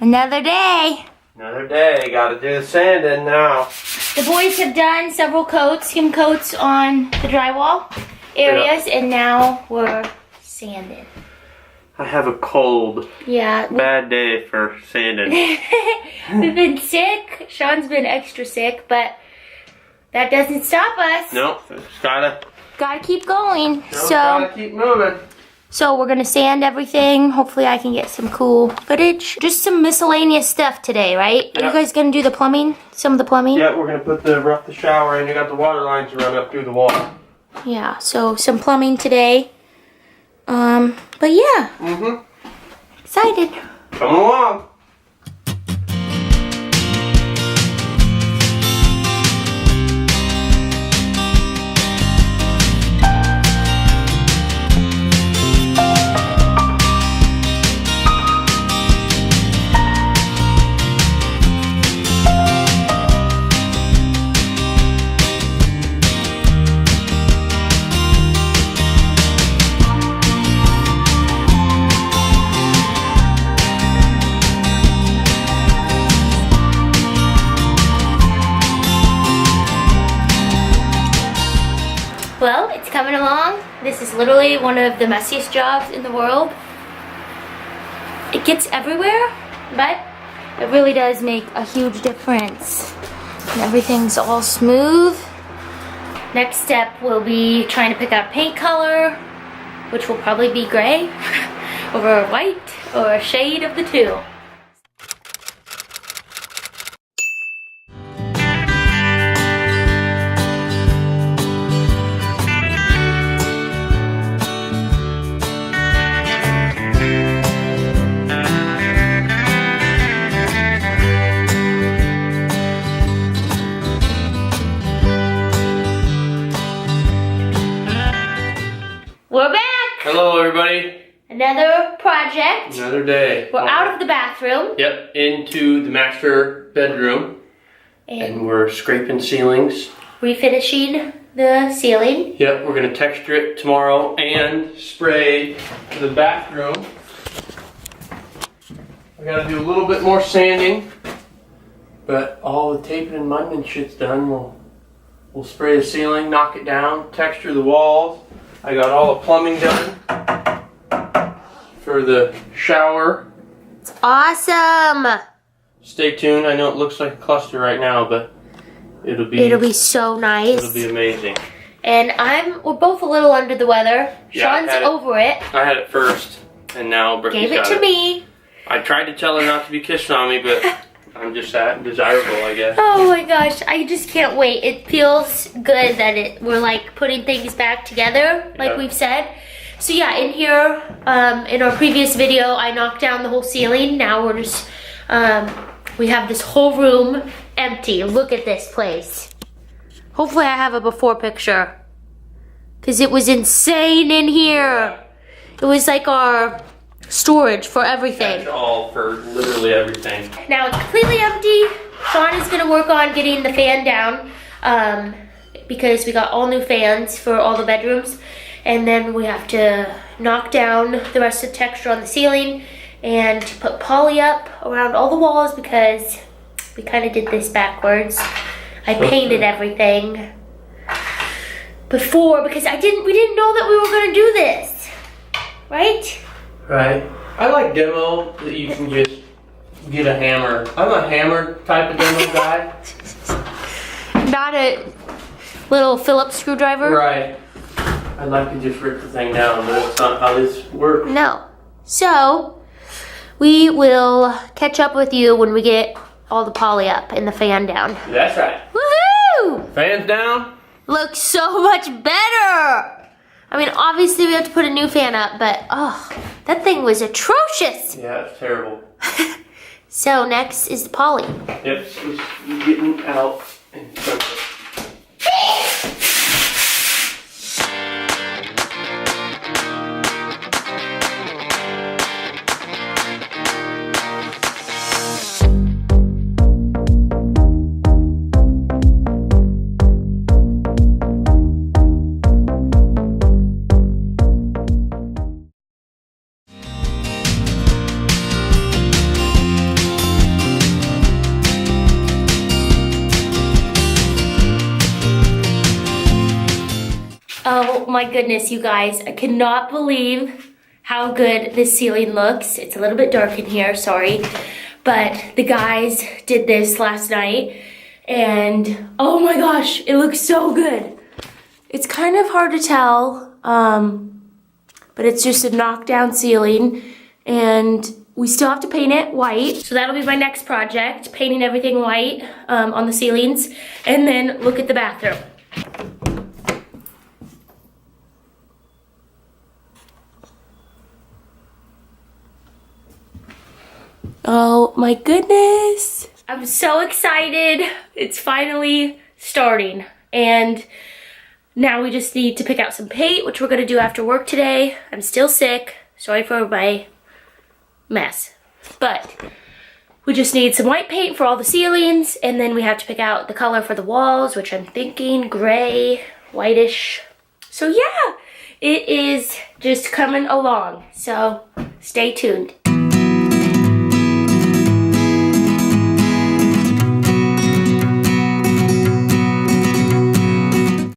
Another day. Another day. Gotta do the sanding now. The boys have done several coats, skim coats on the drywall areas, and now we're sanding. I have a cold. Yeah. Bad day for sanding. We've been sick. Sean's been extra sick, but that doesn't stop us. Nope. Just gotta keep going. gotta keep moving. So we're gonna sand everything. Hopefully I can get some cool footage. Just some miscellaneous stuff today, right? Yep. Are you guys gonna do the plumbing? Some of the plumbing? Yeah, we're gonna rough the shower in. You got the water lines run up through the wall. Yeah, so some plumbing today. But yeah. Excited. Coming along. Well, it's coming along. This is literally one of the messiest jobs in the world. It gets everywhere, but it really does make a huge difference. And everything's all smooth. Next step will be trying to pick out paint color, which will probably be gray or white or a shade of the two. We're back! Hello, everybody. Another project. Another day. We're out of the bathroom. Yep, into the master bedroom. And we're scraping ceilings. Refinishing the ceiling. Yep, we're gonna texture it tomorrow and spray the bathroom. I gotta do a little bit more sanding, but all the taping and muding and shit's done. We'll spray the ceiling, knock it down, texture the walls. I got all the plumbing done for the shower. It's awesome. Stay tuned. I know it looks like a cluster right now, but it'll be so nice. It'll be amazing. And we're both a little under the weather. Yeah, Sean's over it. I had it first, and now Brooke Gave it got to me. I tried to tell her not to be kissing on me, but I'm just that desirable, I guess. Oh my gosh, I just can't wait. It feels good that we're like putting things back together, like we've said. So yeah, in here, in our previous video, I knocked down the whole ceiling. Now we're just, we have this whole room empty. Look at this place. Hopefully I have a before picture, because it was insane in here. It was like our storage for everything. Catch all for literally everything. Now it's completely empty. Sean is gonna work on getting the fan down because we got all new fans for all the bedrooms, and then we have to knock down the rest of the texture on the ceiling and put poly up around all the walls because we kind of did this backwards. I painted everything before because we didn't know that we were gonna do this, right? Right. I like demo that you can just get a hammer. I'm a hammer type of demo guy. Not a little Phillips screwdriver? Right. I'd like to just rip the thing down, but that's not how this works. No. So, we will catch up with you when we get all the poly up and the fan down. That's right. Woohoo! Fans down. Looks so much better! I mean, obviously we have to put a new fan up, but oh, that thing was atrocious. Yeah, it's terrible. So next is the poly. Yep, so getting out in front of it. Oh my goodness, you guys. I cannot believe how good this ceiling looks. It's a little bit dark in here, sorry. But the guys did this last night and oh my gosh, it looks so good. It's kind of hard to tell, but it's just a knockdown ceiling and we still have to paint it white. So that'll be my next project, painting everything white on the ceilings. And then look at the bathroom. Oh my goodness. I'm so excited. It's finally starting. And now we just need to pick out some paint, which we're gonna do after work today. I'm still sick. Sorry for my mess. But we just need some white paint for all the ceilings, and then we have to pick out the color for the walls, which I'm thinking gray, whitish. So yeah, it is just coming along. So stay tuned.